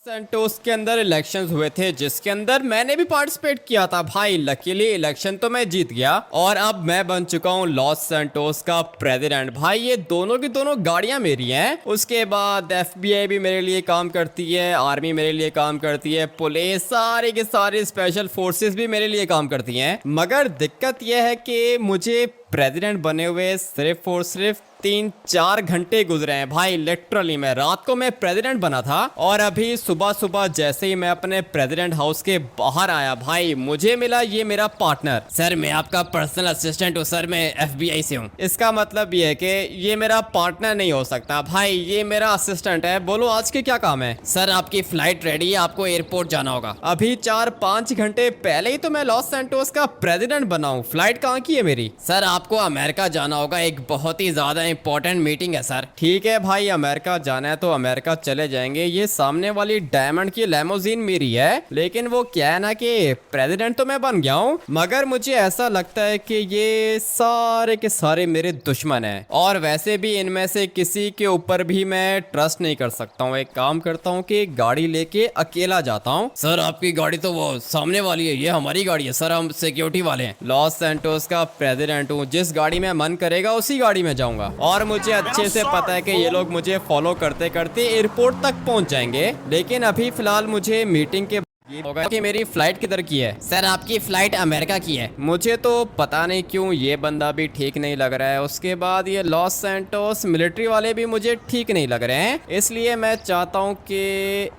CentOS के अंदर elections हुए थे जिसके अंदर मैंने भी पार्टिसिपेट किया था भाई। लकीली इलेक्शन तो मैं जीत गया और अब मैं बन चुका हूँ लॉस सेंटोस का प्रेसिडेंट। भाई ये दोनों की दोनों गाड़ियां मेरी हैं। उसके बाद एफबीआई भी मेरे लिए काम करती है, आर्मी मेरे लिए काम करती है, पुलिस सारे के सारे स्पेशल फोर्सेस भी मेरे लिए काम करती हैं। मगर दिक्कत यह है कि मुझे प्रेसिडेंट बने हुए सिर्फ और सिर्फ 3-4 घंटे गुजरे हैं भाई। लिटरली मैं रात को मैं प्रेसिडेंट बना था और अभी सुबह सुबह जैसे ही मैं अपने प्रेसिडेंट हाउस के बाहर आया भाई मुझे मिला ये मेरा पार्टनर। सर मैं आपका पर्सनल असिस्टेंट हूँ सर, मैं एफबीआई से हूँ। इसका मतलब ये है कि ये मेरा पार्टनर नहीं हो सकता भाई, ये मेरा असिस्टेंट है। बोलो आज के क्या काम है? सर आपकी फ्लाइट रेडी है, आपको एयरपोर्ट जाना होगा। अभी 4-5 घंटे पहले ही तो मैं लॉस सैंटोस का प्रेसिडेंट बना हूँ। फ्लाइट कहाँ की है मेरी? सर आपको अमेरिका जाना होगा, एक बहुत ही ज्यादा इंपॉर्टेंट मीटिंग है सर। ठीक है भाई, अमेरिका जाना है तो अमेरिका चले जाएंगे। ये सामने वाली डायमंड की लेमोजीन मेरी है, लेकिन वो क्या है ना कि प्रेसिडेंट तो मैं बन गया हूँ मगर मुझे ऐसा लगता है कि ये सारे के सारे मेरे दुश्मन हैं। और वैसे भी इनमें से किसी के ऊपर भी मैं ट्रस्ट नहीं कर सकता हूँ। एक काम करता हूँ कि गाड़ी लेके अकेला जाता हूँ। सर आपकी गाड़ी तो वो सामने वाली है, ये हमारी गाड़ी है सर, हम सिक्योरिटी वाले हैं। लॉस सैंटोस का प्रेसिडेंट हूँ, जिस गाड़ी में मन करेगा उसी गाड़ी में जाऊंगा। और मुझे अच्छे से पता है कि ये लोग मुझे फॉलो करते करते एयरपोर्ट तक पहुंच जाएंगे। लेकिन अभी फिलहाल मुझे मीटिंग के ये होगा कि मेरी फ्लाइट किधर की है? सर आपकी फ्लाइट अमेरिका की है। मुझे तो पता नहीं क्यों ये बंदा भी ठीक नहीं लग रहा है। उसके बाद ये लॉस सैंटोस मिलिट्री वाले भी मुझे ठीक नहीं लग रहे हैं। इसलिए मैं चाहता हूँ कि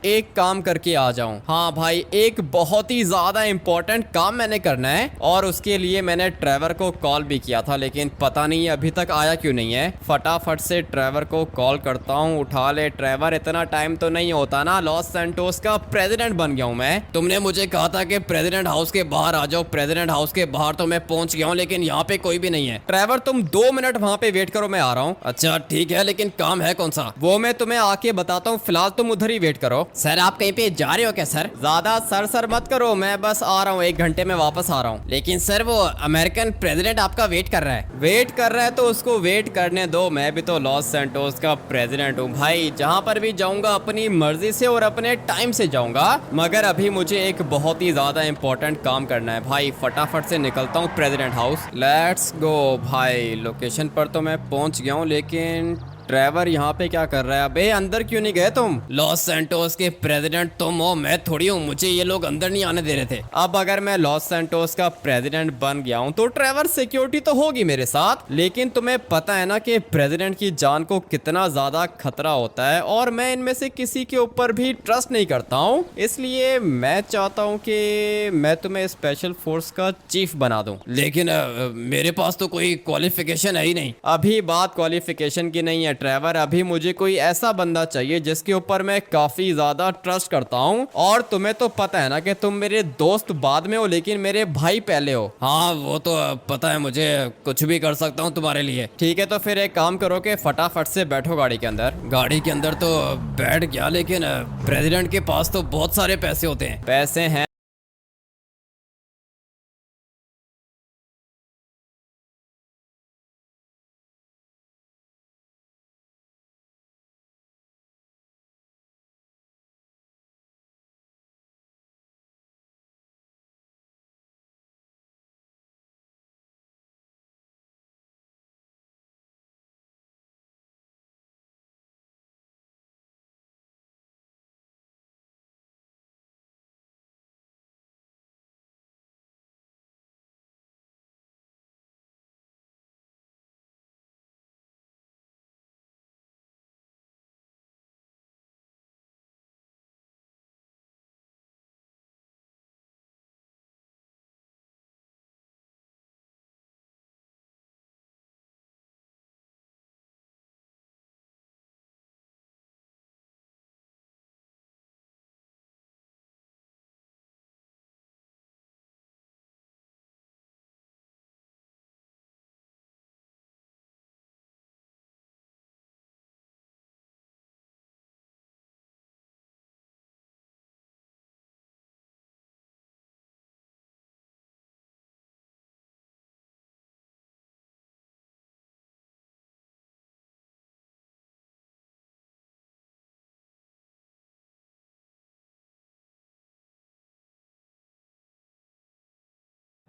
एक काम करके आ जाऊँ। हाँ भाई, एक बहुत ही ज्यादा इंपॉर्टेंट काम मैंने करना है और उसके लिए मैंने ट्रेवर को कॉल भी किया था, लेकिन पता नहीं अभी तक आया क्यों नहीं है। फटाफट से ट्रेवर को कॉल करता हूँ। उठा ले ट्रेवर, इतना टाइम तो नहीं होता ना, लॉस सैंटोस का प्रेसिडेंट बन गया हूँ मैं। तुमने मुझे कहा था कि प्रेसिडेंट हाउस के बाहर आ जाओ। प्रेसिडेंट हाउस के बाहर तो मैं पहुंच गया हूं, लेकिन यहाँ पे कोई भी नहीं है। ट्रेवर तुम 2 मिनट वहाँ पे वेट करो, मैं आ रहा हूँ। अच्छा ठीक है, लेकिन काम है कौन सा? वो मैं तुम्हें आके बताता हूँ, फिलहाल तुम उधर ही वेट करो। सर आप कहीं पे जा रहे हो क्या सर? ज्यादा सर सर मत करो, मैं बस आ रहा हूँ, 1 घंटे में वापस आ रहा हूँ। लेकिन सर वो अमेरिकन प्रेसिडेंट आपका वेट कर रहा है। वेट कर रहा है तो उसको वेट करने दो, मैं भी तो लॉस सैंटोस का प्रेसिडेंट हूँ भाई। जहाँ पर भी जाऊंगा अपनी मर्जी से और अपने टाइम से जाऊंगा। मगर अभी मुझे एक बहुत ही ज्यादा इंपॉर्टेंट काम करना है भाई। फटाफट से निकलता हूँ प्रेसिडेंट हाउस। लेट्स गो भाई। लोकेशन पर तो मैं पहुंच गया हूँ, लेकिन ट्रेवर यहाँ पे क्या कर रहा है? अबे अंदर क्यों नहीं गए तुम? लॉस सैंटोस के प्रेसिडेंट तुम हो, मैं थोड़ी हूँ, मुझे ये लोग अंदर नहीं आने दे रहे थे। अब अगर मैं लॉस सैंटोस का प्रेसिडेंट बन गया हूँ तो ट्रेवर सिक्योरिटी तो होगी मेरे साथ, लेकिन तुम्हें पता है ना कि प्रेसिडेंट की जान को कितना ज्यादा खतरा होता है और मैं इनमें से किसी के ऊपर भी ट्रस्ट नहीं करता हूँ। इसलिए मैं चाहता हूँ कि मैं तुम्हें स्पेशल फोर्स का चीफ बना दूं। लेकिन मेरे पास तो कोई क्वालिफिकेशन है ही नहीं। अभी बात क्वालिफिकेशन की नहीं है ट्रेवर, अभी मुझे कोई ऐसा बंदा चाहिए जिसके ऊपर मैं काफी ज्यादा ट्रस्ट करता हूँ। और तुम्हें तो पता है ना कि तुम मेरे दोस्त बाद में हो लेकिन मेरे भाई पहले हो। हाँ वो तो पता है मुझे, कुछ भी कर सकता हूँ तुम्हारे लिए। ठीक है तो फिर एक काम करो कि फटाफट से बैठो गाड़ी के अंदर। गाड़ी के अंदर तो बैठ गया, लेकिन प्रेसिडेंट के पास तो बहुत सारे पैसे होते हैं। पैसे हैं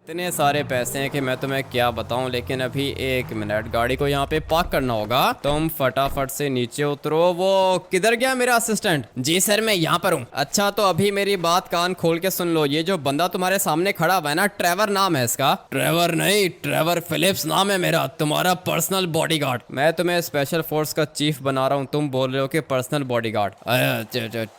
इतने सारे पैसे हैं कि मैं तुम्हें क्या बताऊं, लेकिन अभी 1 मिनट, गाड़ी को यहाँ पे पार्क करना होगा। तुम फटाफट से नीचे उतरो। वो किधर गया मेरा असिस्टेंट? जी सर मैं यहाँ पर हूँ। अच्छा तो अभी मेरी बात कान खोल के सुन लो। ये जो बंदा तुम्हारे सामने खड़ा हुआ है ना, ट्रेवर नाम है इसका। ट्रेवर नहीं, ट्रेवर फिलिप्स नाम है मेरा, तुम्हारा पर्सनल बॉडीगार्ड। मैं तुम्हें स्पेशल फोर्स का चीफ बना रहा हूँ, तुम बोल रहे हो कि पर्सनल बॉडीगार्ड।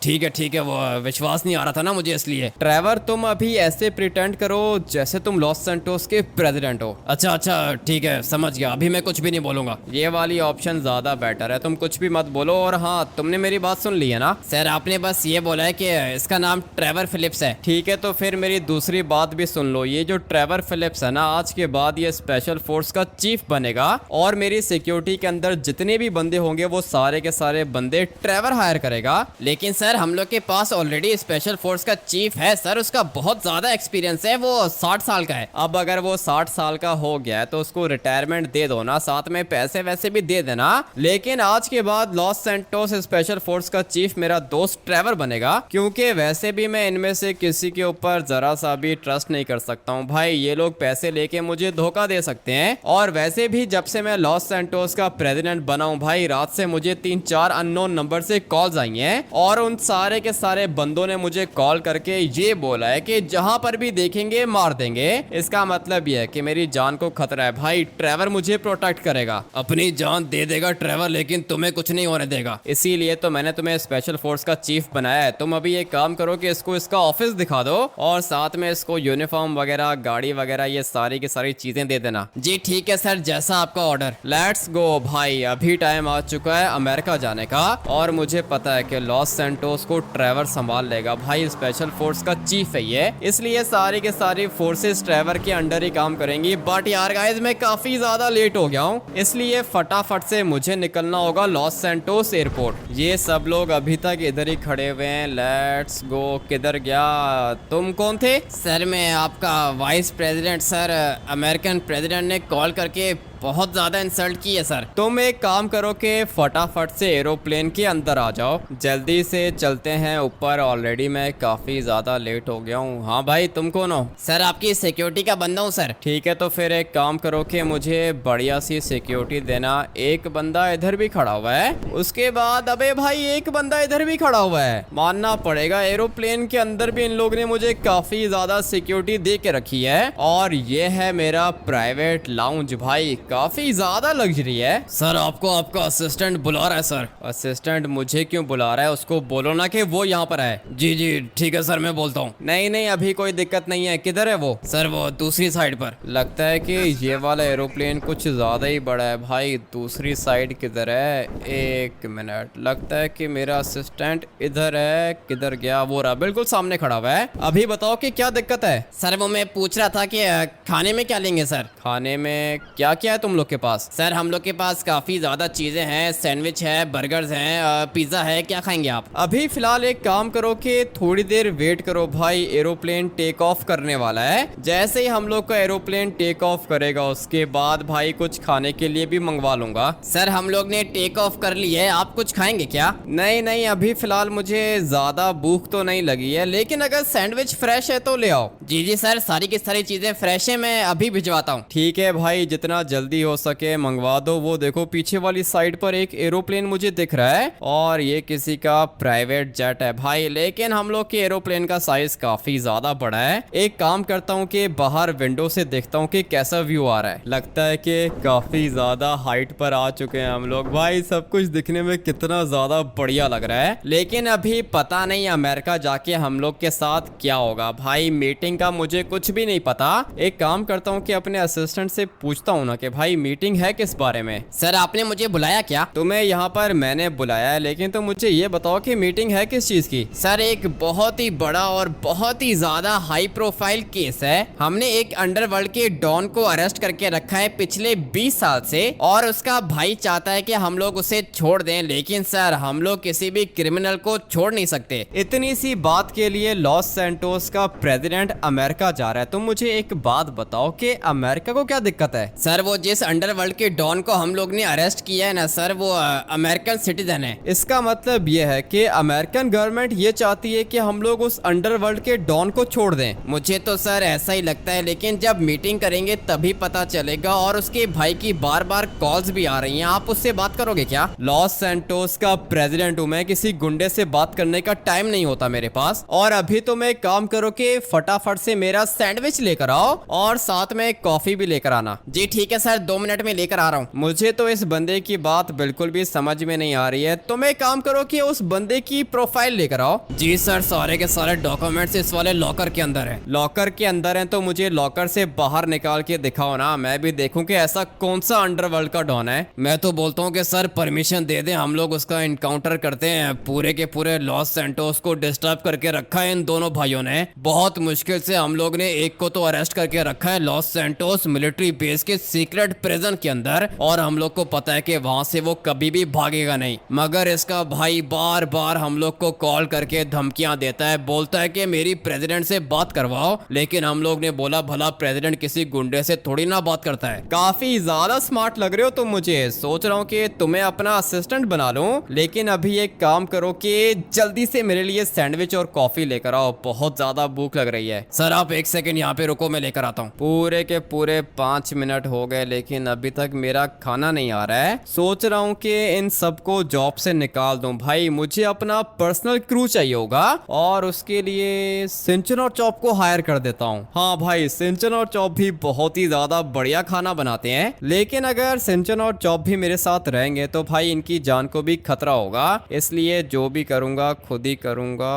ठीक है, वो विश्वास नहीं आ रहा था ना मुझे, इसलिए। ट्रेवर तुम अभी ऐसे प्रिटेंड करो जैसे तुम लॉस सैंटोस के प्रेसिडेंट हो। अच्छा ठीक है, समझ गया, अभी मैं कुछ भी नहीं बोलूंगा। ये वाली ऑप्शन ज्यादा बेटर है, तुम कुछ भी मत बोलो। और हाँ, तुमने मेरी बात सुन ली है ना? सर आपने बस ये बोला है कि इसका नाम ट्रेवर फिलिप्स है। ठीक है, तो फिर मेरी दूसरी बात भी सुन लो। ये जो ट्रेवर फिलिप्स है ना, आज के बाद ये स्पेशल फोर्स का चीफ बनेगा और मेरी सिक्योरिटी के अंदर जितने भी बंदे होंगे वो सारे के सारे बंदे ट्रेवर हायर करेगा। लेकिन सर हम लोग के पास ऑलरेडी स्पेशल फोर्स का चीफ है सर, उसका बहुत ज्यादा एक्सपीरियंस है, वो 60 साल का है। अब अगर वो 60 साल का हो गया है तो उसको रिटायरमेंट दे दो ना, साथ में पैसे वैसे भी दे देना। लेकिन आज के बाद लॉस सैंटोस स्पेशल फोर्स का चीफ मेरा दोस्त ट्रेवर बनेगा, क्योंकि वैसे भी मैं इनमें से किसी के ऊपर जरा सा भी ट्रस्ट नहीं कर सकता हूँ भाई। ये लोग पैसे लेके मुझे धोखा दे सकते हैं। और वैसे भी जब से मैं लॉस सैंटोस का प्रेसिडेंट बना हूँ भाई, रात से मुझे 3-4 अननोन नंबर से कॉल्स आई हैं और उन सारे के सारे बंदों ने मुझे कॉल करके ये बोला है कि जहां पर भी देखेंगे मार देंगे। इसका मतलब यह है कि मेरी जान को खतरा है भाई। ट्रेवर मुझे प्रोटेक्ट करेगा, अपनी जान दे देगा ट्रेवर, लेकिन तुम्हें कुछ नहीं होने देगा। इसीलिए तो मैंने तुम्हें स्पेशल फोर्स का चीफ बनाया है। तुम अभी एक काम करो कि इसको इसका ऑफिस दिखा दो और साथ में इसको यूनिफॉर्म वगैरह, गाड़ी वगैरह, ये सारी की सारी चीजें दे देना। जी ठीक है सर, जैसा आपका ऑर्डर। लेट्स गो भाई, अभी टाइम आ चुका है अमेरिका जाने का और मुझे पता है कि लॉस सैंटोस को ट्रेवर संभाल लेगा भाई। स्पेशल फोर्स का चीफ है ये, इसलिए सारी के सारी फोर्सेस ट्रेवर के अंडर ही काम करेंगी। बट यार गाइस, मैं काफी ज्यादा लेट हो गया हूँ, इसलिए फटाफट से मुझे निकलना होगा लॉस सैंटोस एयरपोर्ट। ये सब लोग अभी तक इधर ही खड़े हुए हैं। Let's go. किधर गया? तुम कौन थे? सर मैं आपका vice president sir, American president ने कॉल करके बहुत ज्यादा इंसल्ट की है सर। तुम एक काम करो कि फटाफट से एरोप्लेन के अंदर आ जाओ, जल्दी से चलते हैं ऊपर। ऑलरेडी मैं काफी ज्यादा लेट हो गया हूँ। हाँ भाई, तुम कौन हो? सर आपकी सिक्योरिटी का बंदा हूँ सर। ठीक है, तो फिर एक काम करो कि मुझे बढ़िया सी सिक्योरिटी देना। एक बंदा इधर भी खड़ा हुआ है, उसके बाद अबे भाई एक बंदा इधर भी खड़ा हुआ है। मानना पड़ेगा, एरोप्लेन के अंदर भी इन लोगों ने मुझे काफी ज्यादा सिक्योरिटी दे के रखी है। और ये है मेरा प्राइवेट लाउंज भाई, काफी ज्यादा लग्जरी है। सर आपको आपका असिस्टेंट बुला रहा है सर। असिस्टेंट मुझे क्यों बुला रहा है? उसको बोलो ना कि वो यहाँ पर है। जी ठीक है सर, मैं बोलता हूँ। नहीं अभी कोई दिक्कत नहीं है। किधर है वो? सर वो दूसरी साइड पर। लगता है कि ये वाला एरोप्लेन कुछ ज्यादा ही बड़ा है भाई। दूसरी साइड किधर है? 1 मिनट, लगता है कि मेरा असिस्टेंट इधर है। किधर गया? वो रहा, बिल्कुल सामने खड़ा हुआ है। अभी बताओ कि क्या दिक्कत है? सर वो मैं पूछ रहा था कि खाने में क्या लेंगे सर? खाने में क्या क्या है तुम लोग के पास? सर हम लोग के पास काफी ज्यादा चीजें हैं, सैंडविच है, बर्गर्स हैं, पिज्जा है। क्या खाएंगे आप? अभी फिलहाल एक काम करो कि थोड़ी देर वेट करो भाई, एरोप्लेन टेक ऑफ करने वाला है। जैसे ही हम लोग का एरोप्लेन टेक ऑफ करेगा उसके बाद भाई कुछ खाने के लिए भी मंगवा लूंगा। सर हम लोग ने टेक ऑफ कर ली है, आप कुछ खाएंगे क्या? नहीं अभी फिलहाल मुझे ज्यादा भूख तो नहीं लगी है, लेकिन अगर सैंडविच फ्रेश है तो ले आओ। जी सर, सारी की सारी चीजें फ्रेश है, मैं अभी भिजवाता हूँ। ठीक है भाई, जितना जल्दी हो सके मंगवा दो। वो देखो पीछे वाली साइड पर एक एरोप्लेन मुझे दिख रहा है और ये किसी का प्राइवेट जेट है भाई। लेकिन हम लोग के एरोप्लेन का साइज काफी ज्यादा बड़ा है। एक काम करता हूँ कि बाहर विंडो से देखता हूँ कि कैसा व्यू आ रहा है। लगता है कि काफी ज्यादा हाइट पर आ चुके हैं हम लोग भाई। सब कुछ दिखने में कितना ज्यादा बढ़िया लग रहा है, लेकिन अभी पता नहीं अमेरिका जाके हम लोग के साथ क्या होगा भाई। मीटिंग का मुझे कुछ भी नहीं पता। एक काम करता हूँ कि अपने असिस्टेंट से पूछता हूँ ना कि भाई मीटिंग है किस बारे में। सर आपने मुझे बुलाया क्या? तुम्हें यहाँ पर मैंने बुलाया है, लेकिन तुम मुझे ये बताओ कि मीटिंग है किस चीज की? सर एक बहुत ही बड़ा और बहुत ही ज्यादा हाई प्रोफाइल केस है। हमने एक अंडरवर्ल्ड के डॉन को अरेस्ट करके रखा है पिछले 20 साल से और उसका भाई चाहता है कि हम लोग उसे छोड़ दें, लेकिन सर हम लोग किसी भी क्रिमिनल को छोड़ नहीं सकते। इतनी सी बात के लिए लॉस सैंटोस का प्रेसिडेंट अमेरिका जा रहा है। तुम मुझे एक बात बताओ कि अमेरिका को क्या दिक्कत है? सर वो जिस अंडरवर्ल्ड के डॉन को हम लोग ने अरेस्ट किया है ना सर, वो अमेरिकन सिटीजन है। इसका मतलब ये है कि अमेरिकन गवर्नमेंट ये चाहती है कि हम लोग उस अंडरवर्ल्ड के डॉन को छोड़ दें। मुझे तो सर ऐसा ही लगता है, लेकिन जब मीटिंग करेंगे तभी पता चलेगा। और उसके भाई की बार बार कॉल्स भी आ रही हैं, आप उससे बात करोगे क्या? लॉस सैंटोस का प्रेसिडेंट हूँ मैं, किसी गुंडे से बात करने का टाइम नहीं होता मेरे पास। और अभी तो मैं काम करो कि फटाफट से मेरा सैंडविच लेकर आओ और साथ में कॉफी भी लेकर आना। जी ठीक है सर, 2 मिनट में लेकर आ रहा हूँ। मुझे तो इस बंदे की बात बिल्कुल भी समझ में नहीं आ रही है, तो मैं काम करो कि उस बंदे की प्रोफाइल लेकर आओ। जी सर, सारे के सारे डॉक्यूमेंट्स इस वाले लॉकर के अंदर है। लॉकर के अंदर है तो मुझे लॉकर से बाहर निकाल के दिखाओ ना, मैं भी देखूं कि ऐसा कौन सा अंडरवर्ल्ड का डॉन है। मैं तो बोलता हूँ कि सर परमिशन दे दें, हम लोग उसका इनकाउंटर करते हैं। पूरे के पूरे लॉस सैंटोस को डिस्टर्ब करके रखा है इन दोनों भाइयों ने। बहुत मुश्किल से हम लोग ने एक को तो अरेस्ट करके रखा है लॉस सैंटोस मिलिट्री बेस के सीक्रेट प्रिजन के अंदर, और हम लोग को पता है कि वहां से वो कभी भी भागेगा नहीं। मगर इसका भाई बार बार हम लोग को कॉल करके धमकियां देता है, बोलता है कि मेरी प्रेसिडेंट से बात करवाओ। लेकिन हम लोग ने बोला भला प्रेसिडेंट किसी गुंडे से थोड़ी ना बात करता है। काफी ज्यादा स्मार्ट लग रहे हो तुम मुझे, सोच रहा हूँ कि तुम्हें अपना असिस्टेंट बना लूं। लेकिन अभी एक काम करो कि जल्दी से मेरे लिए सैंडविच और कॉफी लेकर आओ, बहुत ज्यादा भूख लग रही है। सर आप 1 सेकंड यहाँ पे रुको, मैं लेकर आता हूँ। पूरे के पूरे 5 मिनट हो गए लेकिन अभी तक मेरा खाना नहीं आ रहा है। सोच रहा हूँ कि इन सबको जॉब से निकाल दूं। भाई मुझे अपना पर्सनल क्रू चाहिए होगा और उसके लिए सिंचन और चॉप को हायर कर देता हूँ। हाँ भाई, सिंचन और चॉप भी बहुत ही ज्यादा बढ़िया खाना बनाते हैं, लेकिन अगर सिंचन और चॉप भी मेरे साथ रहेंगे तो भाई इनकी जान को भी खतरा होगा। इसलिए जो भी करूंगा खुद ही करूंगा।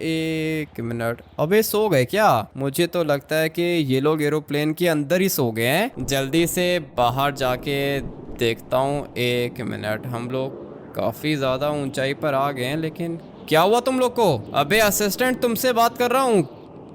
1 मिनट, अबे सो गए क्या? मुझे तो लगता है कि ये लोग एरोप्लेन के अंदर ही सो गए हैं। जल्दी से बाहर जाके देखता हूँ। 1 मिनट, हम लोग काफी ज्यादा ऊंचाई पर आ गए हैं, लेकिन क्या हुआ तुम लोग को? अबे असिस्टेंट, तुमसे बात कर रहा हूँ,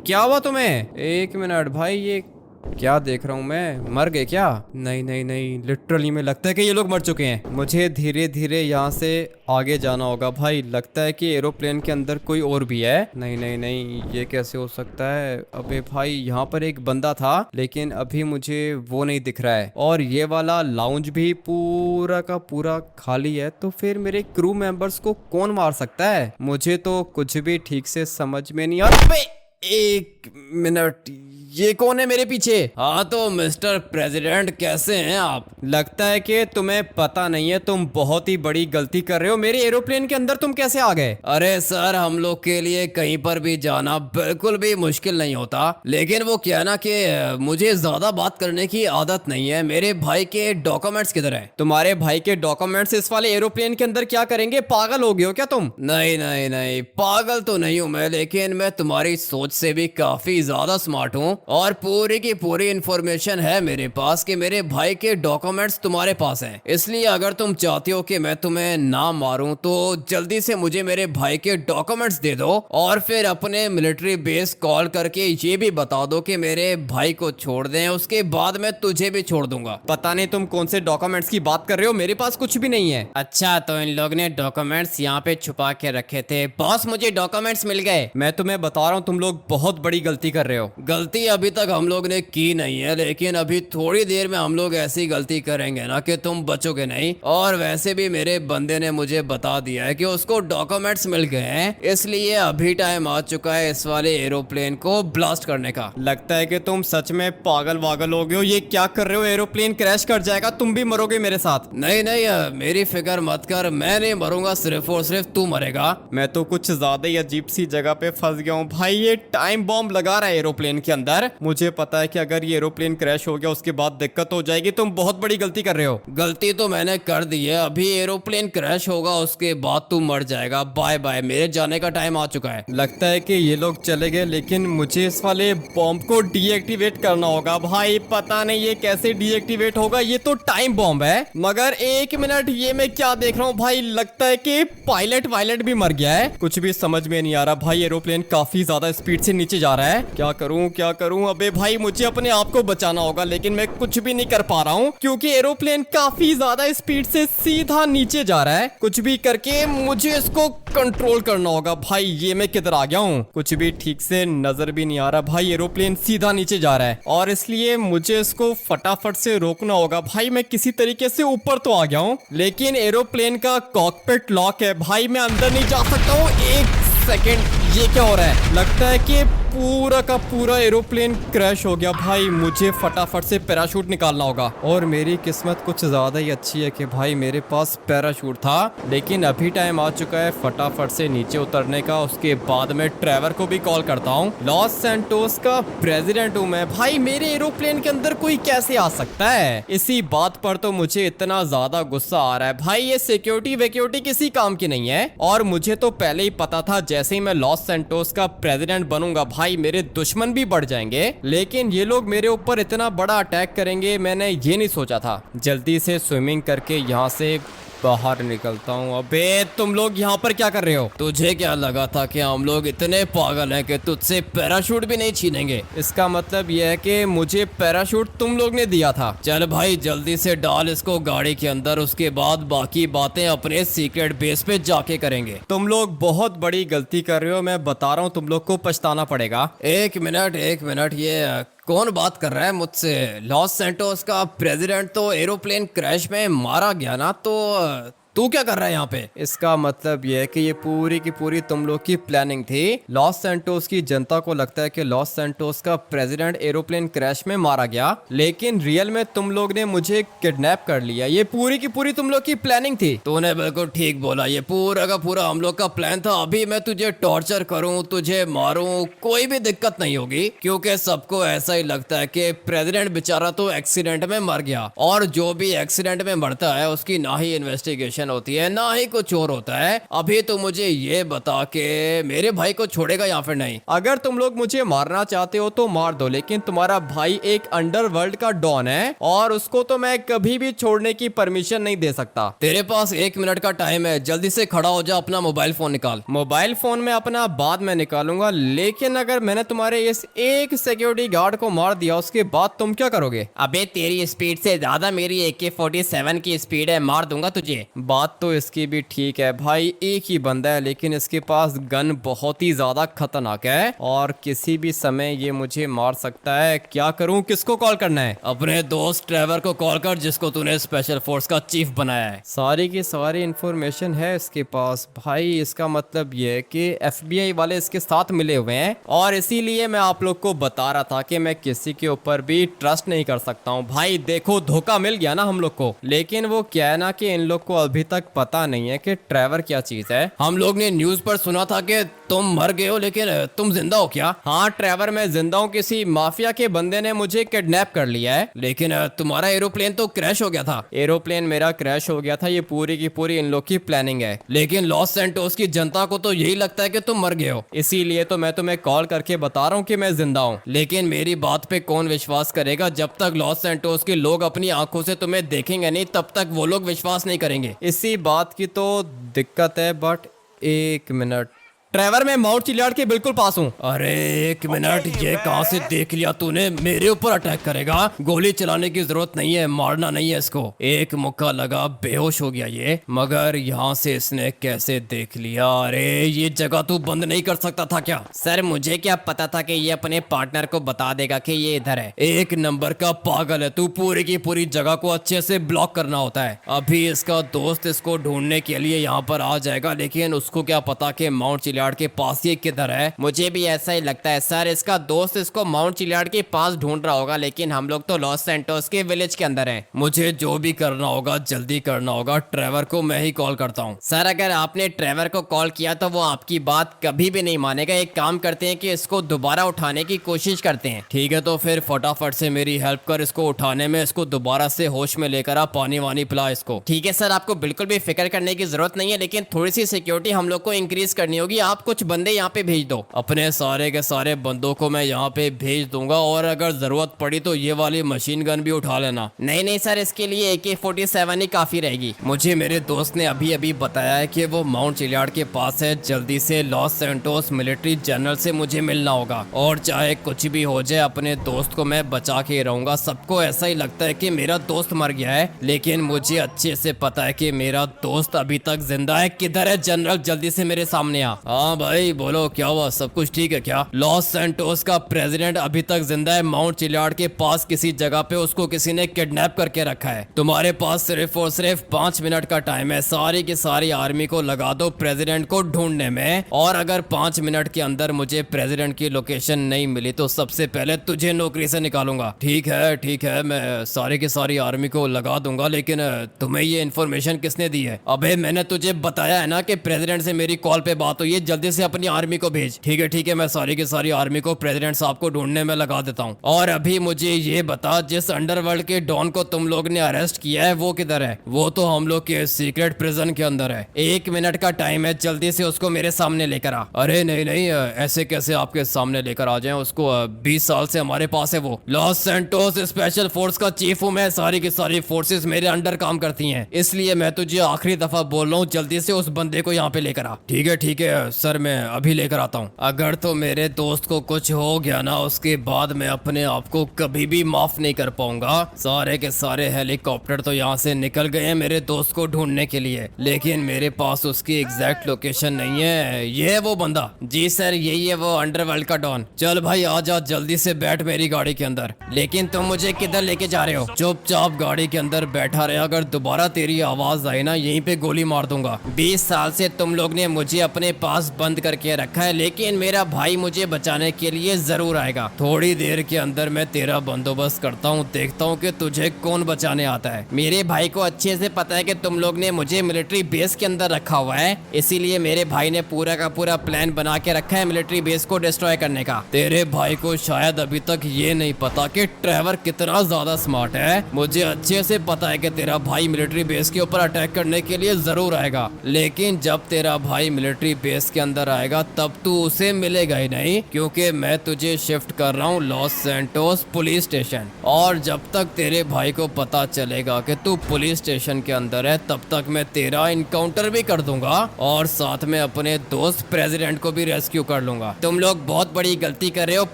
क्या हुआ तुम्हें? 1 मिनट भाई, ये क्या देख रहा हूँ मैं? मर गए क्या? नहीं नहीं नहीं, लिटरली में लगता है कि ये लोग मर चुके हैं। मुझे धीरे धीरे यहाँ से आगे जाना होगा। भाई लगता है कि एरोप्लेन के अंदर कोई और भी है। नहीं नहीं नहीं, ये कैसे हो सकता है? अबे भाई यहाँ पर एक बंदा था लेकिन अभी मुझे वो नहीं दिख रहा है, और ये वाला लाउंज भी पूरा का पूरा खाली है। तो फिर मेरे क्रू मेंबर्स को कौन मार सकता है? मुझे तो कुछ भी ठीक से समझ में नहीं आ रहा। 1 मिनट, ये कौन है मेरे पीछे? हाँ तो मिस्टर प्रेसिडेंट, कैसे हैं आप? लगता है कि तुम्हें पता नहीं है, तुम बहुत ही बड़ी गलती कर रहे हो। मेरे एरोप्लेन के अंदर तुम कैसे आ गए? अरे सर, हम लोग के लिए कहीं पर भी जाना बिल्कुल भी मुश्किल नहीं होता, लेकिन वो क्या ना कि मुझे ज्यादा बात करने की आदत नहीं है। मेरे भाई के डॉक्यूमेंट्स किधर है? तुम्हारे भाई के डॉक्यूमेंट्स इस वाले एरोप्लेन के अंदर क्या करेंगे? पागल हो गए हो क्या तुम? नहीं नहीं नहीं, पागल तो नहीं हूँ मैं, लेकिन मैं तुम्हारी सोच से भी काफी ज्यादा स्मार्ट हूँ और पूरी की पूरी इंफॉर्मेशन है मेरे पास कि मेरे भाई के डॉक्यूमेंट्स तुम्हारे पास हैं। इसलिए अगर तुम चाहते हो कि मैं तुम्हें ना मारूं तो जल्दी से मुझे मेरे भाई के डॉक्यूमेंट्स दे दो, और फिर अपने मिलिट्री बेस कॉल करके ये भी बता दो कि मेरे भाई को छोड़ दें। उसके बाद मैं तुझे भी छोड़ दूंगा। पता नहीं तुम कौन से डॉक्यूमेंट्स की बात कर रहे हो, मेरे पास कुछ भी नहीं है। अच्छा, तो इन लोग ने डॉक्यूमेंट्स यहाँ पे छुपा के रखे थे। बॉस, मुझे डॉक्यूमेंट्स मिल गए। मैं तुम्हें बता रहा हूँ, तुम लोग बहुत बड़ी गलती कर रहे हो। गलती अभी तक हम लोग ने की नहीं है, लेकिन अभी थोड़ी देर में हम लोग ऐसी गलती करेंगे ना कि तुम बचोगे नहीं। और वैसे भी मेरे बंदे ने मुझे बता दिया है कि उसको डॉक्यूमेंट्स मिल गए हैं, इसलिए अभी टाइम आ चुका है इस वाले एरोप्लेन को ब्लास्ट करने का। लगता है कि तुम सच में पागल वागल हो गए हो। ये क्या कर रहे हो? एरोप्लेन क्रैश कर जाएगा, तुम भी मरोगे मेरे साथ। नहीं नहीं, मेरी फिक्र मत कर, मैं नहीं मरूंगा, सिर्फ और सिर्फ तू मरेगा। मैं तो कुछ ज्यादा ही अजीब सी जगह पे फंस गया हूँ। भाई ये टाइम बॉम्ब लगा रहा है एरोप्लेन के अंदर। मुझे पता है कि अगर ये एरोप्लेन क्रैश हो गया उसके बाद दिक्कत हो जाएगी। तुम बहुत बड़ी गलती कर रहे हो। गलती तो मैंने कर दी है, अभी एरोप्लेन क्रैश होगा उसके बाद तू मर जाएगा। बाय बाय, मेरे जाने का टाइम आ चुका है। लगता है कि ये लोग चले गए, लेकिन मुझे इस वाले बॉम्ब को डीएक्टिवेट करना होगा। भाई पता नहीं ये कैसे डीएक्टिवेट होगा, ये तो टाइम बॉम्ब है। मगर 1 मिनट, ये मैं क्या देख रहा हूँ? भाई लगता है कि पायलट भी मर गया है। कुछ भी समझ में नहीं आ रहा। भाई एरोप्लेन काफी ज्यादा स्पीड से नीचे जा रहा है। क्या करूँ क्या करूं? अबे भाई मुझे अपने आप को बचाना होगा, लेकिन मैं कुछ भी नहीं कर पा रहा हूं क्योंकि एरोप्लेन काफी ज्यादा स्पीड से सीधा नीचे जा रहा है। कुछ भी करके मुझे इसको कंट्रोल करना होगा। भाई ये मैं किधर आ गया हूं? कुछ भी ठीक से नजर भी नहीं आ रहा। भाई एरोप्लेन सीधा नीचे जा रहा है और इसलिए मुझे इसको फटाफट से रोकना होगा। भाई मैं किसी तरीके से ऊपर तो आ गया हूं, लेकिन एरोप्लेन का कॉकपिट लॉक है। भाई मैं अंदर नहीं जा सकता हूं। एक सेकेंड, ये क्या हो रहा है? लगता है कि पूरा का पूरा एरोप्लेन क्रैश हो गया। भाई मुझे फटाफट से पैराशूट निकालना होगा और मेरी किस्मत कुछ ज्यादा ही अच्छी है कि भाई मेरे पास पैराशूट था। लेकिन अभी टाइम आ चुका है फटाफट से नीचे उतरने का। उसके बाद मैं ट्रेवर को भी कॉल करता हूँ। लॉस सैंटोस का प्रेसिडेंट हूँ मैं। भाई मेरे एरोप्लेन के अंदर कोई कैसे आ सकता है? इसी बात पर तो मुझे इतना ज्यादा गुस्सा आ रहा है। भाई ये सिक्योरिटी किसी काम की नहीं है और मुझे तो पहले ही पता था जैसे ही मैं लॉस सैंटोस का प्रेसिडेंट बनूंगा भाई मेरे दुश्मन भी बढ़ जाएंगे, लेकिन ये लोग मेरे ऊपर इतना बड़ा अटैक करेंगे मैंने ये नहीं सोचा था। जल्दी से स्विमिंग करके यहाँ से बाहर निकलता हूँ। अबे तुम लोग यहाँ पर क्या कर रहे हो? तुझे क्या लगा था कि हम लोग इतने पागल हैं कि तुझसे पैराशूट भी नहीं छीनेंगे? इसका मतलब यह है कि मुझे पैराशूट तुम लोग ने दिया था। चल भाई जल्दी से डाल इसको गाड़ी के अंदर, उसके बाद बाकी बातें अपने सीक्रेट बेस पे जाके करेंगे। तुम लोग बहुत बड़ी गलती कर रहे हो, मैं बता रहा हूँ तुम लोग को पछताना पड़ेगा। एक मिनट, ये कौन बात कर रहा है मुझसे? लॉस सैंटोस का प्रेसिडेंट तो एरोप्लेन क्रैश में मारा गया ना, तो तू क्या कर रहा है यहाँ पे? इसका मतलब ये है कि ये पूरी की पूरी तुम लोग की प्लानिंग थी। लॉस सैंटोस की जनता को लगता है कि लॉस सैंटोस का प्रेसिडेंट एरोप्लेन क्रैश में मारा गया, लेकिन रियल में तुम लोग ने मुझे किडनैप कर लिया। ये पूरी की पूरी तुम लोग की प्लानिंग थी। तूने बिल्कुल ठीक बोला, ये पूरा का पूरा हम लोग का प्लान था। अभी मैं तुझे टॉर्चर करूं, तुझे मारूं, कोई भी दिक्कत नहीं होगी क्योंकि सबको ऐसा ही लगता है कि प्रेसिडेंट बेचारा तो एक्सीडेंट में मर गया, और जो भी एक्सीडेंट में मरता है उसकी ना ही इन्वेस्टिगेशन होती है ना ही कुछ और होता है। अभी तो मुझे ये बता के मेरे भाई को छोड़ेगा या फिर नहीं? अगर तुम लोग मुझे मारना चाहते हो तो मार दो, लेकिन तुम्हारा भाई एक अंडरवर्ल्ड का डॉन है और उसको तो मैं कभी भी छोड़ने की परमिशन नहीं दे सकता। तेरे पास 1 मिनट का टाइम है, जल्दी से खड़ा हो जा, अपना मोबाइल फोन निकाल। मोबाइल फोन में अपना बाद में निकालूंगा, लेकिन अगर मैंने तुम्हारे इस एक सिक्योरिटी गार्ड को मार दिया उसके बाद तुम क्या करोगे? अबे तेरी स्पीड से ज्यादा मेरी AK-47 की स्पीड है, मार दूंगा तुझे। बात तो इसकी भी ठीक है भाई, एक ही बंदा है लेकिन इसके पास गन बहुत ही ज्यादा खतरनाक है और किसी भी समय ये मुझे मार सकता है। क्या करूं? किसको कॉल करना है? अपने दोस्त ट्रेवर को कॉल कर जिसको तूने स्पेशल फोर्स का चीफ बनाया है। सारी की सारी इंफॉर्मेशन है इसके पास। भाई इसका मतलब ये है कि FBI वाले इसके साथ मिले हुए हैं और इसीलिए मैं आप लोग को बता रहा था कि मैं किसी के ऊपर भी ट्रस्ट नहीं कर सकता हूँ। भाई देखो धोखा मिल गया ना हम लोग को, लेकिन वो क्या है ना कि इन लोग को अभी तक पता नहीं है कि ट्रेवर क्या चीज है। हम लोग ने न्यूज पर सुना था कि तुम मर गए हो, लेकिन तुम जिंदा हो क्या? हाँ ट्रेवर मैं जिंदा हूँ, किसी माफिया के बंदे ने मुझे किडनैप कर लिया है, लेकिन तुम्हारा एरोप्लेन तो क्रैश हो गया था। एरोप्लेन मेरा क्रैश हो गया था, ये पूरी की पूरी इन लोग की प्लानिंग है, लेकिन लॉस सैंटोस की जनता को तो यही लगता है कि तुम मर गए हो। इसीलिए तो मैं तुम्हें कॉल करके बता रहा हूँ कि मैं जिंदा हूँ, लेकिन मेरी बात पे कौन विश्वास करेगा? जब तक लॉस सैंटोस के लोग अपनी आंखों से तुम्हें देखेंगे नहीं तब तक वो लोग विश्वास नहीं करेंगे। इसी बात की तो दिक्कत है। बट 1 मिनट, ट्रेवर मैं माउंट चिलियार्ड के बिल्कुल पास हूँ। अरे 1 मिनट, ये कहाँ से देख लिया तूने? मेरे ऊपर अटैक करेगा? गोली चलाने की जरूरत नहीं है, मारना नहीं है इसको। एक मुक्का लगा, बेहोश हो गया ये, मगर यहाँ से इसने कैसे देख लिया? अरे ये जगह तू बंद नहीं कर सकता था क्या? सर मुझे क्या पता था कि ये अपने पार्टनर को बता देगा कि ये इधर है। 1 नंबर का पागल है तू, पूरी की पूरी जगह को अच्छे से ब्लॉक करना होता है। अभी इसका दोस्त इसको ढूंढने के लिए यहाँ पर आ जाएगा, लेकिन उसको क्या पता कि माउंट चिलियार्ड के पास ये किधर है। मुझे भी ऐसा ही लगता है सर, इसका दोस्त इसको माउंट चिलियार्ड के पास ढूंढ रहा होगा, लेकिन हम लोग तो लॉस सैंटोस के विलेज के अंदर हैं। मुझे जो भी करना होगा जल्दी करना होगा। ट्रेवर को मैं ही कॉल करता हूँ। सर अगर आपने ट्रेवर को कॉल किया तो वो आपकी बात कभी भी नहीं मानेगा। एक काम करते हैं कि इसको दोबारा उठाने की कोशिश करते हैं। ठीक है तो फिर फटाफट से मेरी हेल्प कर इसको उठाने में, इसको दोबारा से होश में लेकर आ, पानी वानी पिला इसको। ठीक है सर, आपको बिल्कुल भी फिक्र करने की जरूरत नहीं है, लेकिन थोड़ी सी सिक्योरिटी हम लोग को इंक्रीज करनी होगी। आप आप कुछ बंदे यहाँ पे भेज दो। अपने सारे के सारे बंदों को मैं यहाँ पे भेज दूंगा और अगर जरूरत पड़ी तो ये वाली मशीन गन भी उठा लेना। नहीं नहीं सर, इसके लिए AK-47 ही काफी रहेगी। मुझे मेरे दोस्त ने अभी अभी बताया है कि वो माउंट चिलियार्ड के पास है। जल्दी से लॉस सैंटोस मिलिट्री जनरल से मुझे मिलना होगा और चाहे कुछ भी हो जाए अपने दोस्त को मैं बचा के रहूंगा। सबको ऐसा ही लगता है कि मेरा दोस्त मर गया है, लेकिन मुझे अच्छे से पता है कि मेरा दोस्त अभी तक जिंदा है। किधर है जनरल? जल्दी से मेरे सामने आ। हाँ भाई बोलो, क्या हुआ? सब कुछ ठीक है क्या? लॉस सैंटोस का प्रेसिडेंट अभी तक जिंदा है। माउंट चिलियार्ड के पास किसी जगह पे उसको किसी ने किडनैप करके रखा है। तुम्हारे पास सिर्फ और सिर्फ 5 मिनट का टाइम है। सारी की सारी आर्मी को लगा दो प्रेसिडेंट को ढूंढने में, और अगर 5 मिनट के अंदर मुझे प्रेसिडेंट की लोकेशन नहीं मिली तो सबसे पहले तुझे नौकरी से निकालूंगा। ठीक है, मैं सारी की सारी आर्मी को लगा दूंगा, लेकिन तुम्हें ये इन्फॉर्मेशन किसने दी है? अबे मैंने तुझे बताया है ना कि प्रेसिडेंट से मेरी कॉल पे बात हुई है। जल्दी से अपनी आर्मी को भेज। ठीक है, मैं सारी की सारी आर्मी को प्रेसिडेंट साहब को ढूंढने में लगा देता हूँ। और अभी मुझे ये बता, जिस अंडरवर्ल्ड के डॉन को तुम लोग ने अरेस्ट किया है वो किधर है? वो तो हम लोग के सीक्रेट प्रिजन के अंदर है। 1 मिनट का टाइम है, जल्दी से उसको मेरे सामने लेकर आ। अरे नहीं, ऐसे कैसे आपके सामने लेकर आ जाए उसको? 20 साल से हमारे पास है वो। लॉस सैंटोस स्पेशल फोर्स का चीफ हूँ मैं। सारी की सारी फोर्सेस मेरे अंडर काम करती हैं, इसलिए मैं तुझे आखिरी दफा बोल रहा हूँ, जल्दी से उस बंदे को यहाँ पे लेकर आ। ठीक है सर, मैं अभी लेकर आता हूँ। अगर तो मेरे दोस्त को कुछ हो गया ना, उसके बाद मैं अपने आप को कभी भी माफ नहीं कर पाऊंगा। सारे के सारे हेलीकॉप्टर तो यहाँ से निकल गए हैं मेरे दोस्त को ढूंढने के लिए, लेकिन मेरे पास उसकी एग्जैक्ट लोकेशन नहीं है। ये है वो बंदा। जी सर, यही है वो अंडरवर्ल्ड का डॉन। चल भाई आजा, जल्दी से बैठ मेरी गाड़ी के अंदर। लेकिन तुम मुझे किधर लेके जा रहे हो? चुपचाप गाड़ी के अंदर बैठा रहे। अगर दोबारा तेरी आवाज आई ना, यहीं पे गोली मार दूंगा। 20 साल से तुम लोग ने मुझे अपने पास बंद करके रखा है, लेकिन मेरा भाई मुझे बचाने के लिए जरूर आएगा। थोड़ी देर के अंदर मैं तेरा बंदोबस्त करता हूँ, देखता हूँ कि तुझे कौन बचाने आता है। मेरे भाई को अच्छे से पता है कि तुम लोग ने मुझे मिलिट्री बेस के अंदर रखा हुआ है, इसीलिए मेरे भाई ने पूरा का पूरा प्लान बना के रखा है मिलिट्री बेस को डिस्ट्रॉय करने का। तेरे भाई को शायद अभी तक ये नहीं पता कि ट्रेवर कितना ज्यादा स्मार्ट है। मुझे अच्छे से पता है कि तेरा भाई मिलिट्री बेस के ऊपर अटैक करने के लिए जरूर आएगा, लेकिन जब तेरा भाई मिलिट्री बेस के अंदर आएगा तब तू उसे मिलेगा ही नहीं, क्योंकि मैं तुझे शिफ्ट कर रहा हूँ लॉस सैंटोस पुलिस स्टेशन। और जब तक तेरे भाई को पता चलेगा कि तू पुलिस स्टेशन के अंदर है, तब तक मैं तेरा इनकाउंटर भी कर दूंगा और साथ में अपने दोस्त प्रेसिडेंट को भी रेस्क्यू कर लूंगा। तुम लोग बहुत बड़ी गलती कर रहे हो,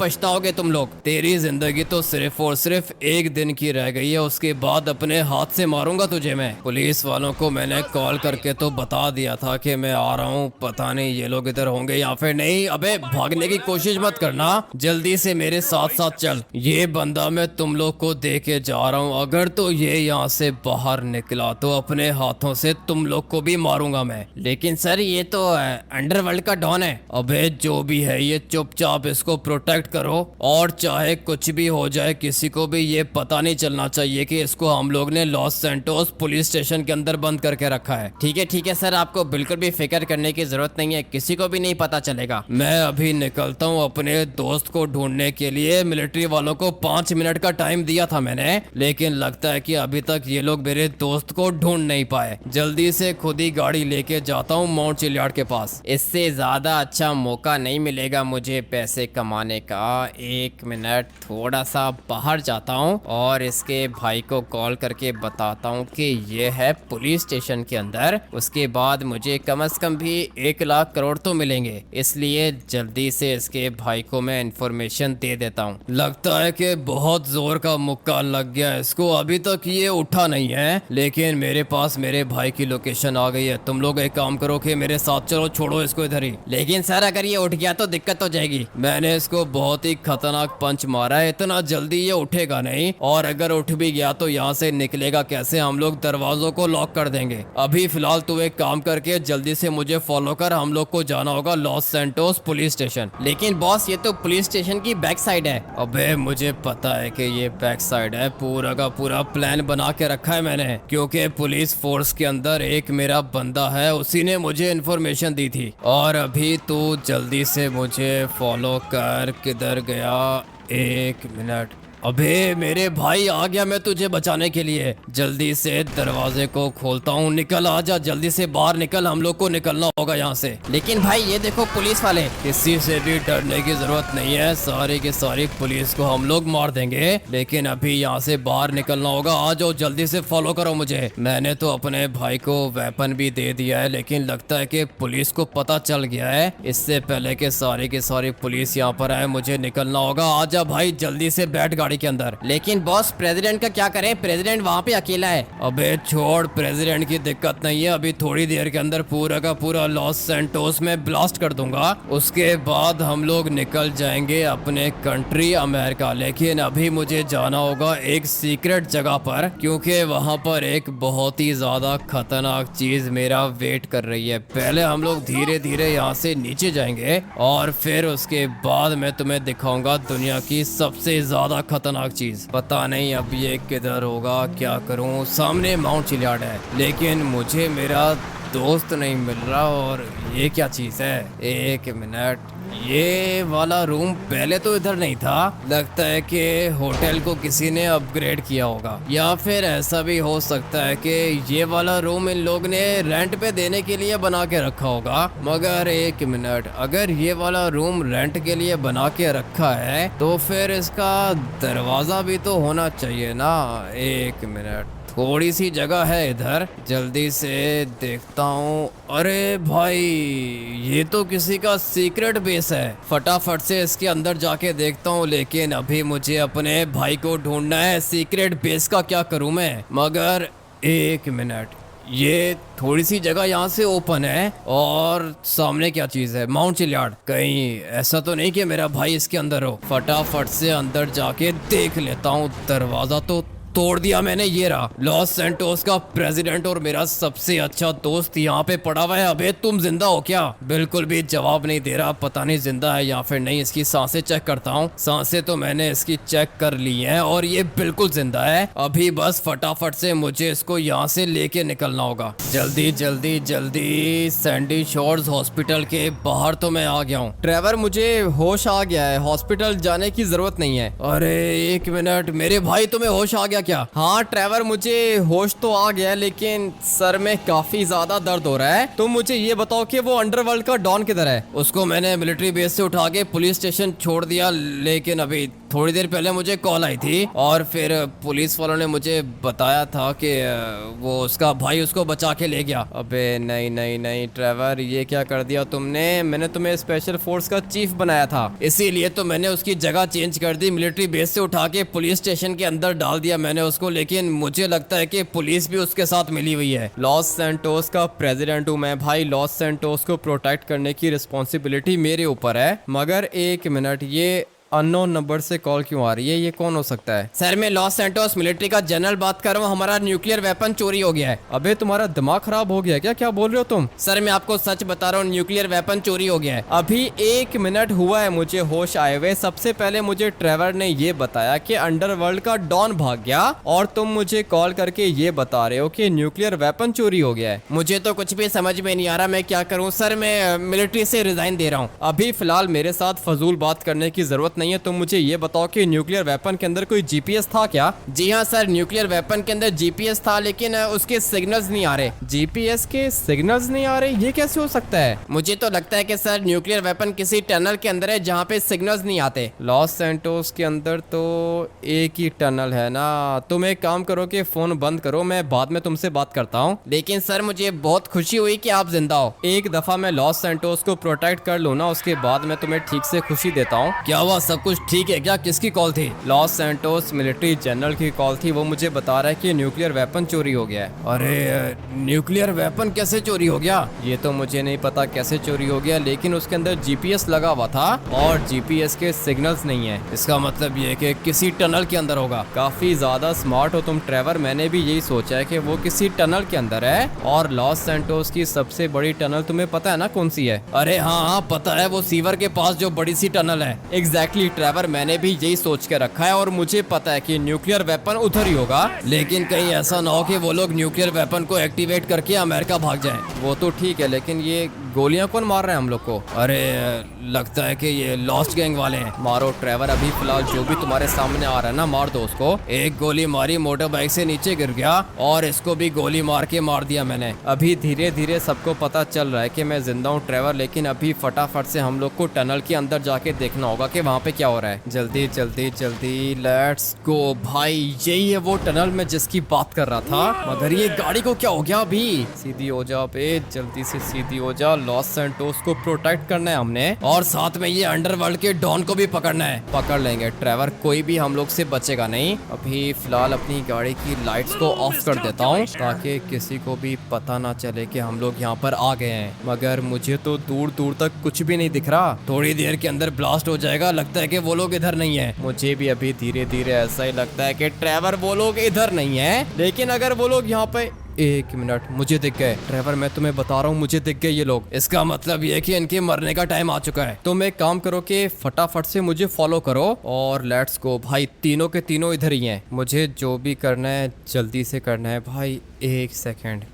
पछताओगे तुम लोग। तेरी जिंदगी तो सिर्फ और सिर्फ 1 दिन की रह गई है, उसके बाद अपने हाथ से मारूंगा तुझे मैं। पुलिस वालों को मैंने कॉल करके तो बता दिया था कि मैं आ रहा हूँ, पता नहीं ये लोग इधर होंगे या फिर नहीं। अबे भागने की कोशिश मत करना, जल्दी से मेरे साथ साथ चल। ये बंदा मैं तुम लोग को दे के जा रहा हूँ, अगर तो ये यहाँ से बाहर निकला तो अपने हाथों से तुम लोग को भी मारूंगा मैं। लेकिन सर ये तो अंडरवर्ल्ड का डॉन है। अबे जो भी है, ये चुपचाप इसको प्रोटेक्ट करो, और चाहे कुछ भी हो जाए किसी को भी ये पता नहीं चलना चाहिए कि इसको हम लोग ने लॉस सैंटोस पुलिस स्टेशन के अंदर बंद करके रखा है। ठीक है सर, आपको बिल्कुल भी फिक्र करने की जरूरत नहीं है, किसी को भी नहीं पता चलेगा। मैं अभी निकलता हूँ अपने दोस्त को ढूंढने के लिए। मिलिट्री वालों को 5 मिनट का टाइम दिया था मैंने, लेकिन लगता है कि अभी तक ये लोग मेरे दोस्त को ढूंढ नहीं पाए। जल्दी से खुद ही गाड़ी लेके जाता हूँ माउंट चिलियार्ड के पास। इससे ज्यादा अच्छा मौका नहीं मिलेगा मुझे पैसे कमाने का। 1 मिनट, थोड़ा सा बाहर जाता हूँ और इसके भाई को कॉल करके बताता हूँ कि ये है पुलिस स्टेशन के अंदर। उसके बाद मुझे कम से कम भी 1 लाख करोड़ तो मिलेंगे, इसलिए जल्दी से इसके भाई को मैं इन्फॉर्मेशन दे देता हूँ। लगता है कि बहुत जोर का मुक्का लग गया इसको, अभी तक ये उठा नहीं है, लेकिन मेरे पास मेरे भाई की लोकेशन आ गई है। तुम लोग एक काम करो कि मेरे साथ चलो, छोड़ो इसको इधर ही। लेकिन सर अगर ये उठ गया तो दिक्कत हो जाएगी। मैंने इसको बहुत ही खतरनाक पंच मारा है, इतना जल्दी ये उठेगा नहीं, और अगर उठ भी गया तो यहाँ से निकलेगा कैसे? हम लोग दरवाजों को लॉक कर देंगे। अभी फिलहाल तू एक काम करके जल्दी से मुझे फॉलो कर, हम लोग को जाना होगा लॉस सैंटोस पुलिस स्टेशन। लेकिन बॉस ये तो पुलिस स्टेशन की बैक साइड है। अबे मुझे पता है कि ये बैक साइड है, पूरा का पूरा प्लान बना के रखा है मैंने, क्योंकि पुलिस फोर्स के अंदर एक मेरा बंदा है, उसी ने मुझे इन्फॉर्मेशन दी थी। और अभी तू जल्दी से मुझे फॉलो कर। किधर गया? 1 मिनट, अबे मेरे भाई आ गया मैं तुझे बचाने के लिए। जल्दी से दरवाजे को खोलता हूँ, निकल आजा, जल्दी से बाहर निकल, हम लोग को निकलना होगा यहाँ से। लेकिन भाई ये देखो पुलिस वाले। किसी से भी डरने की जरूरत नहीं है, सारी की सारी पुलिस को हम लोग मार देंगे। लेकिन अभी यहाँ से बाहर निकलना होगा, आ जाओ जल्दी से फॉलो करो मुझे। मैंने तो अपने भाई को वेपन भी दे दिया है, लेकिन लगता है कि पुलिस को पता चल गया है। इससे पहले कि सारी की सारी पुलिस यहाँ पर आए मुझे निकलना होगा। आजा भाई जल्दी से बैठ गाड़ी के अंदर। लेकिन बॉस प्रेसिडेंट का क्या करें, प्रेसिडेंट वहाँ पे अकेला है। अबे छोड़, प्रेसिडेंट की दिक्कत नहीं है, अभी थोड़ी देर के अंदर पूरा का पूरा लॉस सैंटोस में ब्लास्ट कर दूंगा। उसके बाद हम लोग निकल जाएंगे अपने कंट्री अमेरिका। लेकिन अभी मुझे जाना होगा एक सीक्रेट जगह पर, क्योंकि वहाँ पर एक बहुत ही ज्यादा खतरनाक चीज मेरा वेट कर रही है। पहले हम लोग धीरे धीरे यहाँ से नीचे जाएंगे और फिर उसके बाद मैं तुम्हें दिखाऊंगा दुनिया की सबसे ज्यादा खतरनाक चीज। पता नहीं अब ये किधर होगा, क्या करूं। सामने माउंट चिलियार्ड है, लेकिन मुझे मेरा दोस्त नहीं मिल रहा। और ये क्या चीज है, एक मिनट, ये वाला रूम पहले तो इधर नहीं था। लगता है कि होटल को किसी ने अपग्रेड किया होगा, या फिर ऐसा भी हो सकता है कि ये वाला रूम इन लोग ने रेंट पे देने के लिए बना के रखा होगा। मगर एक मिनट, अगर ये वाला रूम रेंट के लिए बना के रखा है तो फिर इसका दरवाजा भी तो होना चाहिए ना। एक मिनट, थोड़ी सी जगह है इधर, जल्दी से देखता हूँ। अरे भाई ये तो किसी का सीक्रेट बेस है, फटाफट से इसके अंदर जाके देखता हूँ। लेकिन अभी मुझे अपने भाई को ढूंढना है। सीक्रेट बेस का क्या करूँ मैं। मगर एक मिनट, ये थोड़ी सी जगह यहाँ से ओपन है और सामने क्या चीज है, माउंट चिलियार्ड। कहीं ऐसा तो नहीं कि मेरा भाई इसके अंदर हो। फटाफट से अंदर जाके देख लेता हूँ। दरवाजा तो तोड़ दिया मैंने, ये रहा लॉस सैंटोस का प्रेसिडेंट और मेरा सबसे अच्छा दोस्त यहाँ पे पड़ा हुआ है। अबे तुम जिंदा हो क्या? बिल्कुल भी जवाब नहीं दे रहा, पता नहीं जिंदा है या फिर नहीं। इसकी सांसें चेक करता हूँ। सांसें तो मैंने इसकी चेक कर ली हैं और ये बिल्कुल जिंदा है। अभी बस फटाफट से मुझे इसको यहाँ से लेके निकलना होगा। जल्दी जल्दी जल्दी, सैंडी शोर्स हॉस्पिटल के बाहर तो मैं आ गया हूँ। ट्रेवर मुझे होश आ गया है, हॉस्पिटल जाने की जरूरत नहीं है। अरे एक मिनट, मेरे भाई तुम्हें होश आ गया क्या? हाँ ट्रेवर मुझे होश तो आ गया, लेकिन सर में काफी ज्यादा दर्द हो रहा है। तो मुझे ये बताओ कि वो अंडरवर्ल्ड का डॉन किधर है? उसको मैंने मिलिट्री बेस से उठा के पुलिस स्टेशन छोड़ दिया, लेकिन अभी थोड़ी देर पहले मुझे कॉल आई थी और फिर पुलिस वालों ने मुझे बताया था कि वो उसका भाई उसको बचा के ले गया। अबे नहीं नहीं नहीं ट्रेवर, ये क्या कर दिया तुमने? मैंने तुम्हें स्पेशल फोर्स का चीफ बनाया था, इसीलिए तो मैंने उसकी जगह चेंज कर दी। मिलिट्री बेस से उठा के पुलिस स्टेशन के अंदर डाल दिया मैंने उसको। लेकिन मुझे लगता है कि पुलिस भी उसके साथ मिली हुई है। लॉस सैंटोस का प्रेसिडेंट हूँ मैं भाई, लॉस सैंटोस को प्रोटेक्ट करने की रिस्पॉन्सिबिलिटी मेरे ऊपर है। मगर एक मिनट, ये अननोन नंबर से कॉल क्यों आ रही है? ये कौन हो सकता है? सर मैं लॉस सैंटोस मिलिट्री का जनरल बात कर रहा हूँ, हमारा न्यूक्लियर वेपन चोरी हो गया है। अबे तुम्हारा दिमाग खराब हो गया क्या? क्या बोल रहे हो तुम? सर मैं आपको सच बता रहा हूँ, न्यूक्लियर वेपन चोरी हो गया है। अभी 1 मिनट हुआ है मुझे होश आए हुए। सबसे पहले मुझे ट्रेवर ने ये बताया कि अंडरवर्ल्ड का डॉन भाग गया, और तुम मुझे कॉल करके ये बता रहे हो कि न्यूक्लियर वेपन चोरी हो गया है। मुझे तो कुछ भी समझ में नहीं आ रहा, मैं क्या करूँ। सर मैं मिलिट्री से रिजाइन दे रहा हूँ। अभी फिलहाल मेरे साथ फजूल बात करने की जरूरत नहीं है। तुम मुझे ये बताओ कि न्यूक्लियर वेपन के अंदर कोई जीपीएस था क्या? जी हाँ सर, न्यूक्लियर वेपन के अंदर जीपीएस था, लेकिन उसके सिग्नल्स नहीं आ रहे। जीपीएस के सिग्नल्स नहीं आ रहे, ये कैसे हो सकता है? मुझे तो लगता है कि सर न्यूक्लियर वेपन किसी टनल के अंदर है जहाँ पे सिग्नल्स नहीं आते। लॉस सैंटोस के अंदर तो एक ही टनल है ना। तुम एक काम करो कि फोन बंद करो, मैं बाद में तुमसे बात करता हूँ। लेकिन सर मुझे बहुत खुशी हुई कि आप जिंदा हो। एक दफा मैं लॉस सैंटोस को प्रोटेक्ट कर लूँ ना, उसके बाद मैं तुम्हें ठीक से खुशी देता हूँ। क्या हुआ, सब कुछ ठीक है क्या? किसकी कॉल थी? लॉस सैंटोस मिलिट्री जनरल की कॉल थी। वो मुझे बता रहा है कि न्यूक्लियर वेपन चोरी हो गया है। अरे न्यूक्लियर वेपन कैसे चोरी हो गया? ये तो मुझे नहीं पता कैसे चोरी हो गया, लेकिन उसके अंदर जीपीएस लगा हुआ था और जीपीएस के सिग्नल्स नहीं है। इसका मतलब ये कि किसी टनल के अंदर होगा। काफी ज्यादा स्मार्ट हो तुम ट्रेवर, मैंने भी यही सोचा है कि वो किसी टनल के अंदर है। और लॉस सैंटोस की सबसे बड़ी टनल तुम्हें पता है ना कौन सी है? अरे हाँ पता है, वो सीवर के पास जो बड़ी सी टनल है। एग्जैक्टली ट्रेवर, मैंने भी यही सोच के रखा है और मुझे पता है कि न्यूक्लियर वेपन उधर ही होगा। लेकिन कहीं ऐसा ना हो कि वो लोग न्यूक्लियर वेपन को एक्टिवेट करके अमेरिका भाग जाएं। वो तो ठीक है, लेकिन ये गोलियां कौन मार रहे हैं हम लोग को? अरे लगता है कि ये लॉस्ट गैंग वाले हैं। मारो ट्रेवर, अभी फिलहाल जो भी तुम्हारे सामने आ रहा है ना मार दो उसको। एक गोली मारी, मोटर बाइक से नीचे गिर गया और इसको भी गोली मार के मार दिया मैंने। अभी धीरे धीरे सबको पता चल रहा है कि मैं जिंदा हूँ ट्रेवर, लेकिन अभी फटाफट से हम लोग को टनल के अंदर जाके देखना होगा कि वहाँ पे क्या हो रहा है। जल्दी जल्दी जल्दी लेट्स गो भाई। यही है वो टनल में जिसकी बात कर रहा था। मगर ये गाड़ी को क्या हो गया? अभी सीधी हो जा बे, जल्दी से सीधी हो जा। लॉस सैंटोस को प्रोटेक्ट करना है हमने, और साथ में ये अंडरवर्ल्ड के डॉन को भी पकड़ना है। पकड़ लेंगे ट्रेवर, कोई भी हम लोग से बचेगा नहीं। अभी फिलहाल अपनी गाड़ी की लाइट्स को ऑफ कर देता हूँ ताकि किसी को भी पता ना चले कि हम लोग यहाँ पर आ गए हैं। मगर मुझे तो दूर दूर तक कुछ भी नहीं दिख रहा। थोड़ी देर के अंदर ब्लास्ट हो जाएगा। लगता है कि वो लोग इधर नहीं है। मुझे भी अभी धीरे धीरे ऐसा ही लगता है कि ट्रेवर वो लोग इधर नहीं है। लेकिन अगर वो लोग यहाँ पे, एक मिनट, मुझे दिख गए ट्रेवर, मैं तुम्हें बता रहा हूँ मुझे दिख गए ये लोग। इसका मतलब ये है कि इनके मरने का टाइम आ चुका है। तुम एक काम करो कि फटाफट से मुझे फॉलो करो और लेट्स गो भाई। तीनों के तीनों इधर ही हैं। मुझे जो भी करना है जल्दी से करना है भाई। एक सेकेंड,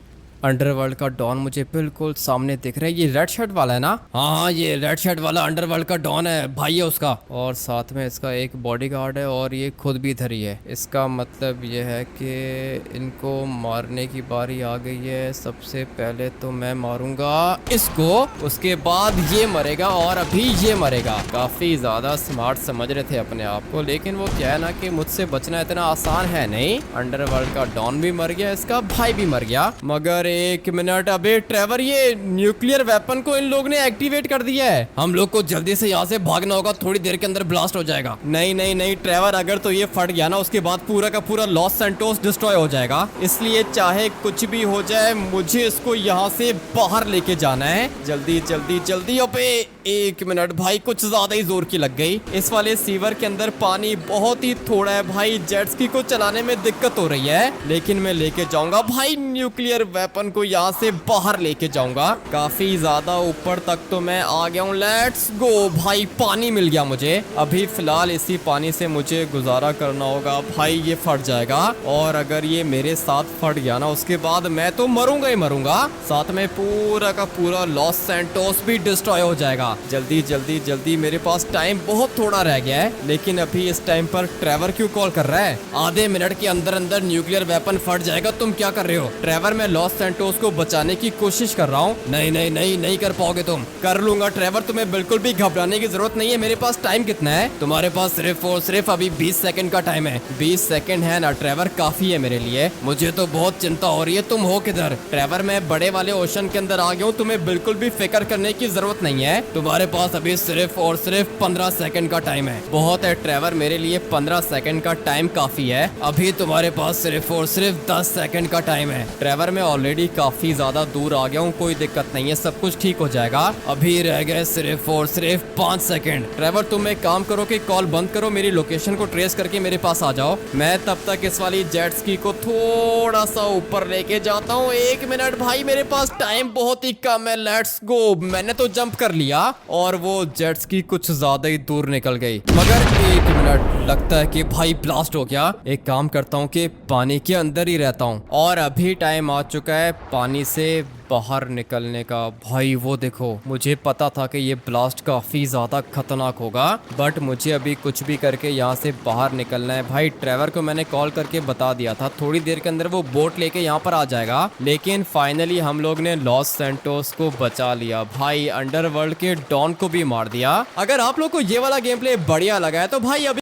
अंडरवर्ल्ड का डॉन मुझे बिल्कुल सामने दिख रहा है। ये रेड शर्ट वाला है ना? हाँ, ये रेड शर्ट वाला अंडरवर्ल्ड का डॉन है, भाई है उसका। और साथ में इसका एक बॉडीगार्ड है और ये खुद भी इधर ही है। इसका मतलब ये है कि इनको मारने की बारी आ गई है। सबसे पहले तो मैं मारूंगा इसको, उसके बाद ये मरेगा और अभी ये मरेगा। काफी ज्यादा स्मार्ट समझ रहे थे अपने आप को, लेकिन वो क्या है ना कि मुझसे बचना इतना आसान है नहीं। अंडरवर्ल्ड का डॉन भी मर गया, इसका भाई भी मर गया। मगर एक मिनट, अबे ट्रेवर, ये न्यूक्लियर वेपन को इन लोग ने एक्टिवेट कर दिया है। हम लोग को जल्दी से यहाँ से भागना होगा, थोड़ी देर के अंदर ब्लास्ट हो जाएगा। नहीं नहीं नहीं ट्रेवर, अगर तो ये फट गया ना उसके बाद पूरा का पूरा लॉस सैंटोस डिस्ट्रॉय हो जाएगा। इसलिए चाहे कुछ भी हो जाए मुझे इसको यहाँ से बाहर लेके जाना है। जल्दी जल्दी जल्दी। अबे एक मिनट भाई, कुछ ज्यादा ही जोर की लग गई। इस वाले सीवर के अंदर पानी बहुत ही थोड़ा है भाई। जेट स्की को चलाने में दिक्कत हो रही है, लेकिन मैं लेके जाऊंगा भाई न्यूक्लियर वेपन को, यहाँ से बाहर लेके जाऊंगा। काफी ज्यादा ऊपर तक तो मैं आ गया हूँ। लेट्स गो भाई, पानी मिल गया मुझे। अभी फिलहाल इसी पानी से मुझे गुजारा करना होगा भाई। ये फट जाएगा और अगर ये मेरे साथ फट गया ना उसके बाद मैं तो मरूंगा ही मरूंगा। साथ में पूरा का पूरा लॉस सैंटोस भी डिस्ट्रॉय हो जाएगा। जल्दी जल्दी जल्दी, मेरे पास टाइम बहुत थोड़ा रह गया है। लेकिन अभी इस टाइम पर ट्रेवर क्यों कॉल कर रहा है? आधे मिनट के अंदर अंदर न्यूक्लियर वेपन फट जाएगा। तुम क्या कर रहे हो? ट्रेवर, मैं लॉस सैंटोस को बचाने की कोशिश कर रहा हूँ। नहीं नहीं नहीं नहीं कर पाओगे तुम। कर लूंगा ट्रेवर, तुम्हें बिल्कुल भी घबराने की जरूरत नहीं है। मेरे पास टाइम कितना है? तुम्हारे पास सिर्फ और सिर्फ अभी 20 सेकंड का टाइम है। 20 सेकंड है ना ट्रेवर, काफी है मेरे लिए। मुझे तो बहुत चिंता हो रही है। तुम हो किधर? ट्रेवर, मैं बड़े वाले ओशन के अंदर आ गया हूँ। तुम्हें बिल्कुल भी फिक्र करने की जरूरत नहीं है। तुम्हारे पास अभी सिर्फ और सिर्फ 15 सेकंड का टाइम है। बहुत है ट्रेवर, मेरे लिए 15 सेकंड का टाइम काफी है। अभी तुम्हारे पास सिर्फ और सिर्फ 10 सेकंड का टाइम है। ट्रेवर, मैं ऑलरेडी काफी ज्यादा दूर आ गया हूँ, कोई दिक्कत नहीं है, सब कुछ ठीक हो जाएगा। अभी रह गए सिर्फ और सिर्फ 5 सेकंड। ट्रेवर, तुम एक काम करो कि कॉल बंद करो, मेरी लोकेशन को ट्रेस करके मेरे पास आ जाओ। मैं तब तक इस वाली जेट स्की को थोड़ा सा ऊपर लेके जाता हूँ। 1 मिनट भाई, मेरे पास टाइम बहुत ही कम है। Let's go. मैंने तो जंप कर लिया और वो जेट स्की कुछ ज्यादा ही दूर निकल गई। मगर 1 मिनट, लगता है कि भाई ब्लास्ट हो गया। एक काम करता हूँ कि पानी के अंदर ही रहता हूँ और अभी टाइम आ चुका है पानी से बाहर निकलने का। भाई वो देखो, मुझे पता था कि ये ब्लास्ट काफी ज्यादा खतरनाक होगा, बट मुझे अभी कुछ भी करके यहाँ से बाहर निकलना है। भाई ट्रेवर को मैंने कॉल करके बता दिया था, थोड़ी देर के अंदर वो बोट लेके यहाँ पर आ जाएगा। लेकिन फाइनली हम लोग ने लॉस सैंटोस को बचा लिया भाई। अंडरवर्ल्ड के डॉन को भी मार दिया। अगर आप लोग को ये वाला गेम प्ले बढ़िया लगा है तो भाई अभी